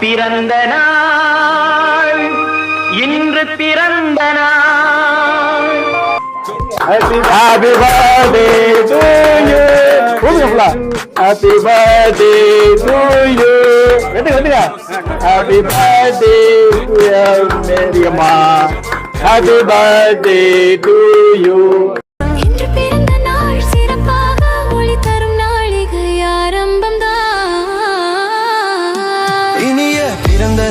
பிறந்த நாள் இன்று பிறந்த நாள். Happy birthday to you. Happy birthday to you. Happy birthday to Meriamma. Happy birthday to you. இன்று பிறந்த நாள் சிறப்பாக ஒளி தரும் நாளிகை ஆரம்பம்தான். இனிய பிறந்த